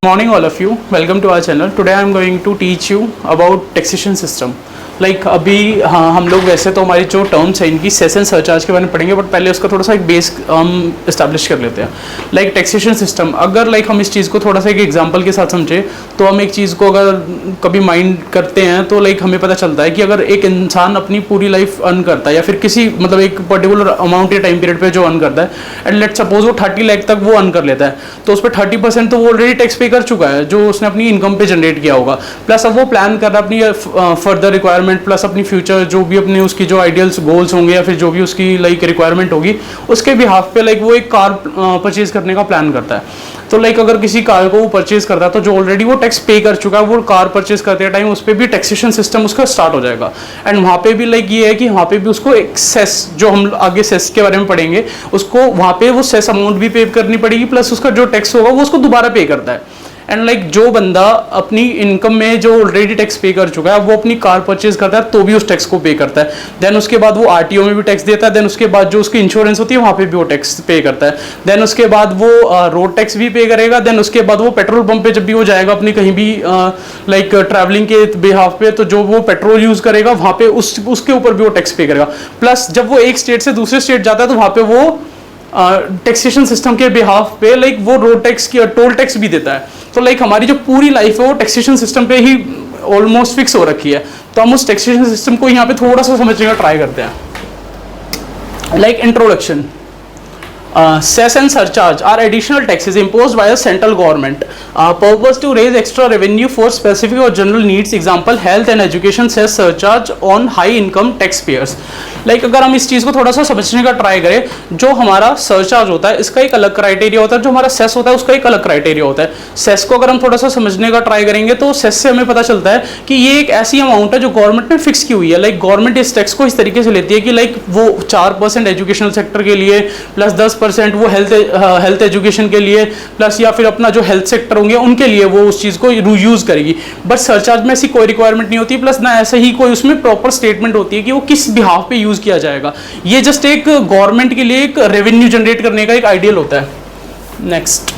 Morning all of you, welcome to our channel. Today I am going to teach you about taxation system. अभी हाँ हम लोग वैसे तो हमारी जो टर्म्स है इनकी सेस एंड सरचार्ज के बारे में पढ़ेंगे, बट पहले उसका थोड़ा सा एक बेस हम इस्टेब्लिश कर लेते हैं. टैक्सेशन सिस्टम, अगर हम इस चीज़ को थोड़ा सा एक एग्जांपल के साथ समझे तो हम एक चीज़ को अगर कभी माइंड करते हैं तो हमें पता चलता है कि अगर एक इंसान अपनी पूरी लाइफ अर्न करता है या फिर किसी एक पर्टिकुलर अमाउंट या टाइम पीरियड पे जो अर्न करता है, एंड लेट सपोज वो 30 लाख तक वो अर्न कर लेता है, तो उस पर 30% तो वो ऑलरेडी टैक्स पे कर चुका है जो उसने अपनी इनकम पे जनरेट किया होगा. प्लस अब वो प्लान कर रहा है अपनी फर्दर रिक्वायरमेंट प्लस अपनी फ्यूचर जो भी अपने उसकी जो आइडियल्स गोल्स होंगे या फिर जो भी उसकी रिक्वायरमेंट होगी उसके बिहाफ पे वो एक कार परचेज करने का प्लान करता है. तो अगर किसी कार को वो परचेज करता है तो जो ऑलरेडी वो टैक्स पे कर चुका है वो कार परचेज करते टाइम उस पर भी टैक्सेशन सिस्टम उसका स्टार्ट हो जाएगा. एंड वहाँ पे भी ये है कि वहाँ पे भी उसको एक सेस, जो हम आगे सेस के बारे में पढ़ेंगे, उसको वहाँ पे वो सेस अमाउंट भी पे करनी पड़ेगी प्लस उसका जो टैक्स होगा वो उसको दोबारा पे करता है. एंड जो बंदा अपनी इनकम में जो ऑलरेडी टैक्स पे कर चुका है वो अपनी कार परचेज करता है तो भी उस टैक्स को पे करता है. देन उसके बाद वो आरटीओ में भी टैक्स देता है. देन उसके बाद जो उसकी इंश्योरेंस होती है वहाँ पे भी वो टैक्स पे करता है. देन उसके बाद वो रोड टैक्स भी पे करेगा. देन उसके बाद वो पेट्रोल पंप पे जब भी वो जाएगा अपनी कहीं भी ट्रैवलिंग के बिहाफ पे, तो जो वो पेट्रोल यूज करेगा वहाँ पे उसके ऊपर भी वो टैक्स पे करेगा. प्लस जब वो एक स्टेट से दूसरे स्टेट जाता है तो वहाँ पे वो टैक्सेशन सिस्टम के बिहाफ पे वो रोड टैक्स की टोल टैक्स भी देता है. तो हमारी जो पूरी लाइफ है वो टैक्सेशन सिस्टम पे ही ऑलमोस्ट फिक्स हो रखी है. तो हम उस टैक्सेशन सिस्टम को यहाँ पे थोड़ा सा समझने का ट्राई करते हैं. Introduction. Cess and surcharge are additional taxes imposed by the central government. Purpose to raise extra revenue for specific or general needs. Example, health and education cess surcharge on high income taxpayers. अगर हम इस चीज़ को थोड़ा सा समझने का try करें, जो हमारा सरचार्ज होता है इसका एक अलग क्राइटेरिया होता है, जो हमारा सेस होता है उसका एक अलग क्राइटेरिया होता है. सेस को अगर हम थोड़ा सा समझने का ट्राई करेंगे तो सेस से हमें पता चलता है कि ये एक ऐसी अमाउंट है जो गवर्नमेंट ने फिक्स की हुई है. गवर्नमेंट इस टैक्स को इस तरीके से लेती है कि वो 4% एजुकेशनल सेक्टर के लिए प्लस 10% वो हेल्थ एजुकेशन के लिए प्लस या फिर अपना जो हेल्थ सेक्टर होंगे उनके लिए वो उस चीज़ को यूज़ करेगी. बट सरचार्ज में ऐसी कोई रिक्वायरमेंट नहीं होती, प्लस ना ऐसे ही कोई उसमें प्रॉपर स्टेटमेंट होती है कि वो किस बिहाफ पे यूज़ किया जाएगा. ये जस्ट एक गवर्नमेंट के लिए एक रेवेन्यू जनरेट करने का एक आइडियल होता है. Next,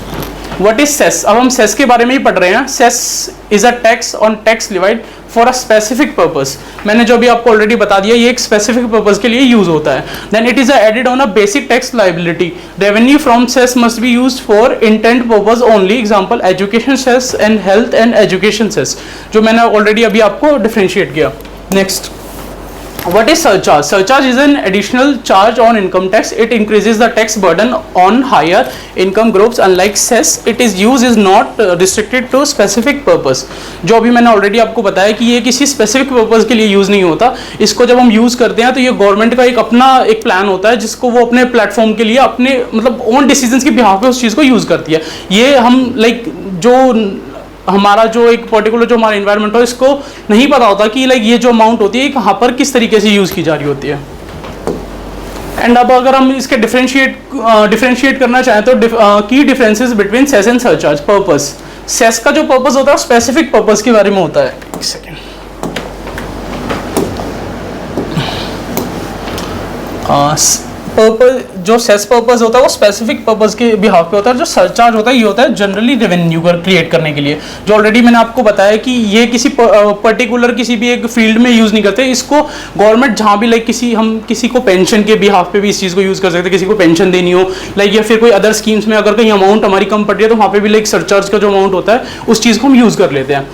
what is cess. अब हम सेस के बारे में ही पढ़ रहे हैं. Cess is a tax on tax levied for a specific purpose. मैंने जो भी आपको ऑलरेडी बता दिया ये एक स्पेसिफिक पर्पस के लिए यूज होता है. Then it is added on a basic tax liability. Revenue from cess must be used for intent purpose only. Example, education cess and health and education cess, जो मैंने ऑलरेडी अभी आपको differentiate किया. Next, what is surcharge. Surcharge is an additional charge on income tax. It increases the tax burden on higher income groups. Unlike cess, it is used is not restricted to specific purpose. जो अभी मैंने already आपको बताया कि ये किसी specific purpose के लिए यूज नहीं होता. इसको जब हम यूज करते हैं तो ये गवर्नमेंट का एक अपना एक प्लान होता है जिसको वो अपने प्लेटफॉर्म के लिए अपने ओन डिसीजंस के बिहाफ पे उस चीज़ को यूज करती है. ये हम जो हमारा जो एक पर्टिकुलर जो हमारा इन्वायरमेंट हो इसको नहीं पता होता कि ये जो अमाउंट होती है कहाँ पर किस तरीके से यूज़ की जा रही होती है. एंड अब अगर हम इसके डिफरेंशिएट करना चाहें तो की differences between cess and surcharge. Purpose. Cess का जो पर्पस होता है स्पेसिफिक पर्पस के बारे में होता है. एक सेकेंड. पर्पस, जो सेस पर्पस होता है वो स्पेसिफिक पर्पस के बिहाफ पे होता है. जो सरचार्ज होता है ये होता है जनरली रेवेन्यू क्रिएट करने के लिए, जो ऑलरेडी मैंने आपको बताया कि ये किसी पर्टिकुलर किसी भी एक फील्ड में यूज़ नहीं करते. इसको गवर्नमेंट जहाँ भी हम किसी को पेंशन के बिहाफ पे भी इस चीज़ को यूज़ कर सकते हैं. किसी को पेंशन देनी हो या फिर कोई अदर स्कीम्स में अगर कहीं अमाउंट हमारी कम पड़ रही है तो वहाँ पे भी सरचार्ज का जो अमाउंट होता है उस चीज़ को हम यूज़ कर लेते हैं.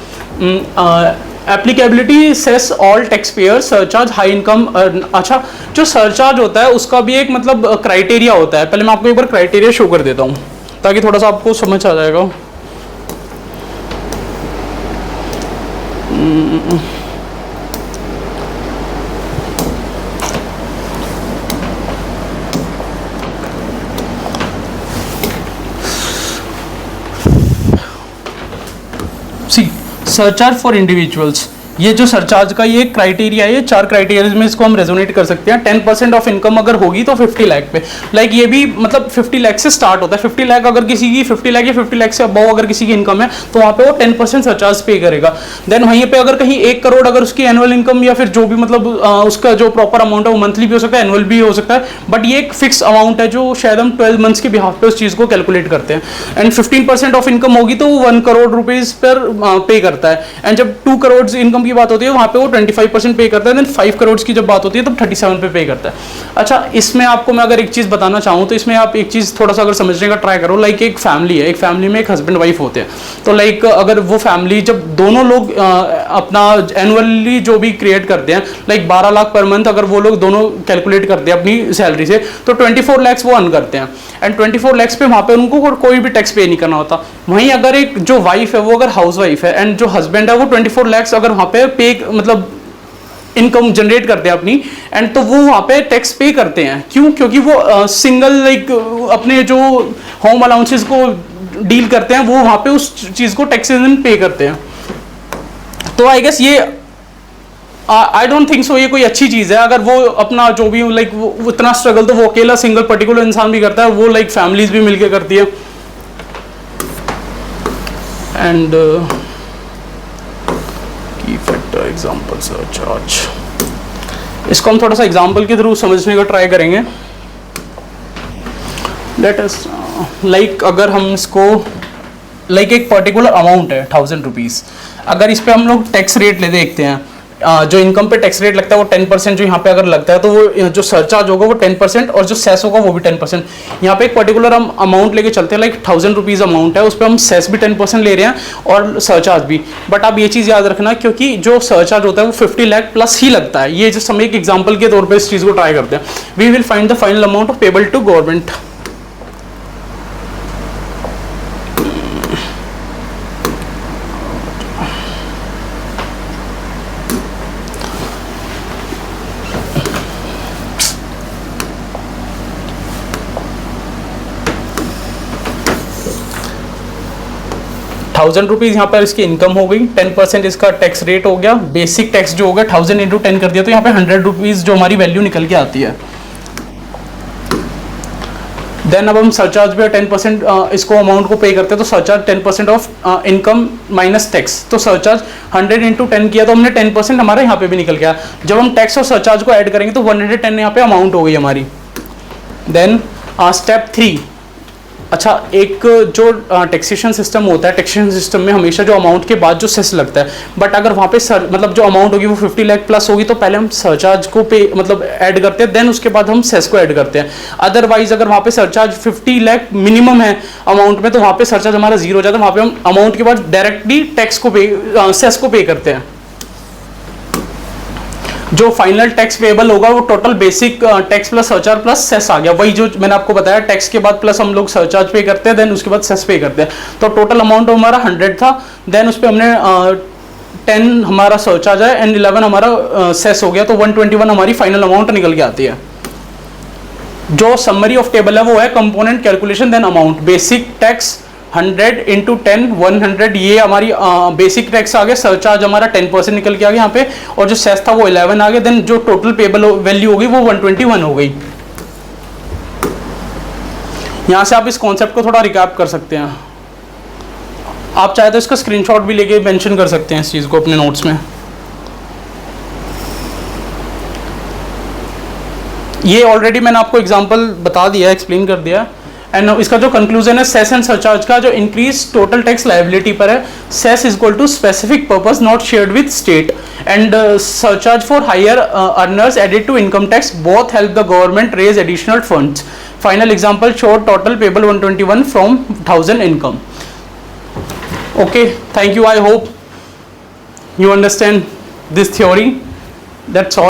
Applicability cess all tax payer. Surcharge high income. अच्छा, जो सरचार्ज होता है उसका भी एक क्राइटेरिया होता है. पहले मैं आपको एक बार क्राइटेरिया शो कर देता हूँ ताकि थोड़ा सा आपको समझ आ जाएगा. See, surcharge for individuals. ये जो सरचार्ज का ये क्राइटेरिया है, ये 4 क्राइटेरिया में इसको हम रेजोनेट कर सकते हैं। 10% ऑफ इनकम अगर होगी तो 50 लाख पे, लाइक ये भी मतलब 50 लाख से स्टार्ट होता है। 50 लाख अगर किसी की 50 लाख या 50 लाख से अबव अगर किसी की इनकम है तो वहाँ पे वो 10% सरचार्ज पे करेगा। देन वहीं पे अगर कहीं 1 करोड़ अगर उसकी एनुअल इनकम या फिर जो भी मतलब उसका जो प्रॉपर अमाउंट है वो मंथली भी हो सकता है, एनुअल भी हो सकता है, बट ये एक फिक्स अमाउंट है जो शायद हम 12 मंथ्स के बिहाफ पे उस चीज़ को कैलकुलेट करते हैं। एंड 15% ऑफ इनकम होगी तो 1 करोड़ रुपीज़ पर पे करता है। एंड जब 2 करोड़ इनकम की बात होती है वहाँ पे वो 25% पे करता है। देन 5 करोड़ की जब बात होती है तब 37 पे करता है। अच्छा, इसमें आपको मैं अगर एक चीज़ बताना चाहूँ तो इसमें आप एक चीज़ थोड़ा सा अगर समझने का ट्राई करो, लाइक एक फैमिली है, एक फैमिली में एक हस्बैंड वाइफ होते हैं, तो लाइक अगर वो फैमिली जब दोनों लोग अपना एनुअली जो भी क्रिएट करते हैं, लाइक 12 लाख पर मंथ अगर वो लोग दोनों कैलकुलेट करते हैं अपनी सैलरी से, तो 24 लैक्स वो अर्न करते हैं। एंड 24 लैक्स पे वहाँ पे उनको कोई भी टैक्स पे नहीं करना होता। वहीं अगर एक जो वाइफ है वो अगर हाउस वाइफ है एंड जो हस्बैंड है वो 24 लैक्स अगर वहाँ पे पे मतलब इनकम जनरेट करते हैं अपनी, एंड तो वो वहाँ पे टैक्स पे करते हैं। क्यों? क्योंकि वो सिंगल लाइक अपने जो होम अलाउंसेस को डील करते हैं वो वहाँ पे उस चीज़ को टैक्सेशन पे करते हैं। तो आई गेस ये आई डोंट थिंक सो ये कोई अच्छी चीज़ है। अगर वो अपना जो भी लाइक वो इतना स्ट्रगल तो वो अकेला सिंगल पर्टिकुलर इंसान भी करता है, वो लाइक फैमिलीज भी मिलके करती है। एंड की फैक्टर एग्जांपल सरचार्ज, इसको हम थोड़ा सा एग्जांपल के थ्रू समझने का ट्राई करेंगे। लेट अस लाइक अगर हम इसको लाइक एक पर्टिकुलर अमाउंट है 1000 रुपीज़, अगर इस पे हम लोग टैक्स रेट ले देखते हैं, जो इनकम पे टैक्स रेट लगता है वो 10% जो यहाँ पे अगर लगता है तो वो जो सरचार्ज होगा वो 10% और जो सेस होगा वो भी 10%। यहाँ पे एक पर्टिकुलर हम अमाउंट लेके चलते हैं, लाइक 1000 रुपीज़ अमाउंट है, उस पर हम सेस भी 10% ले रहे हैं और सरचार्ज भी। बट आप ये चीज़ याद रखना क्योंकि जो सरचार्ज होता है वो 50 लाख प्लस ही लगता है। ये जस्ट हम एक एग्जाम्पल के तौर पर इस चीज़ को ट्राई करते हैं। We will find the final amount of payable to government. Thousand rupees यहाँ पर इसकी इनकम हो गई, 10% इसका टैक्स रेट हो गया, बेसिक टैक्स जो होगा 1000 इंटू 10 कर दिया तो यहाँ पे 100 रुपीज़ जो हमारी वैल्यू निकल के आती है। देन अब हम सरचार्ज पे 10% इसको अमाउंट को पे करते हैं, तो surcharge 10% of income minus tax, तो सरचार्ज 100 इंटू 10 किया तो हमने 10% हमारा यहाँ पे भी निकल गया। जब हम टैक्स और सरचार्ज को ऐड करेंगे तो 110 यहाँ पे अमाउंट हो गई हमारी। देन स्टेप 3, अच्छा एक जो टैक्सेशन सिस्टम होता है, टैक्सेशन सिस्टम में हमेशा जो अमाउंट के बाद जो सेस लगता है, बट अगर वहाँ पे मतलब जो अमाउंट होगी वो 50 लाख प्लस होगी तो पहले हम सरचार्ज को पे मतलब ऐड करते हैं, देन उसके बाद हम सेस को ऐड करते हैं। अदरवाइज अगर वहाँ पे सरचार्ज 50 लाख मिनिमम है अमाउंट में तो वहाँ पे सरचार्ज हमारा जीरो हो जाता है। वहाँ पे हम अमाउंट के बाद डायरेक्टली टैक्स को पे सेस को पे करते हैं। जो फाइनल टैक्स पेबल होगा वो total basic tax plus surcharge plus cess आ गया। वही जो मैंने आपको बताया, टैक्स के बाद प्लस हम लोग सरचार्ज पे करते हैं, देन उसके बाद सेस पे करते हैं। तो टोटल अमाउंट हमारा 100 था, देन उस पर हमने 10 हमारा सरचार्ज है एंड 11 हमारा सेस हो गया, तो 121 हमारी फाइनल अमाउंट निकल के आती है। जो समरी ऑफ टेबल है वो है component calculation than amount. Basic tax 100 into 10 100, ये हमारी बेसिक टैक्स आ गया, सरचार्ज हमारा 10% निकल के आ गया यहाँ पे, और जो सेस था वो 11 आ गया, देन जो टोटल पेबल वैल्यू होगी वो 121 हो गई। यहाँ से आप इस कॉन्सेप्ट को थोड़ा रिकैप कर सकते हैं। आप चाहे तो इसका स्क्रीनशॉट भी लेके मेंशन कर सकते हैं इस चीज़ को अपने नोट्स में। ये ऑलरेडी मैंने आपको एग्जांपल बता दिया, एक्सप्लेन कर दिया। एंड इसका जो कंक्लूजन है सेस एंड सरचार्ज का, जो इंक्रीज टोटल टैक्स लायबिलिटी पर है, cess is equal to specific purpose not shared with state, and surcharge for higher earners added to income tax both help the government raise additional funds. Final example show total payable 121 from 1000 income. Okay, thank you. I hope you understand this theory. That's all.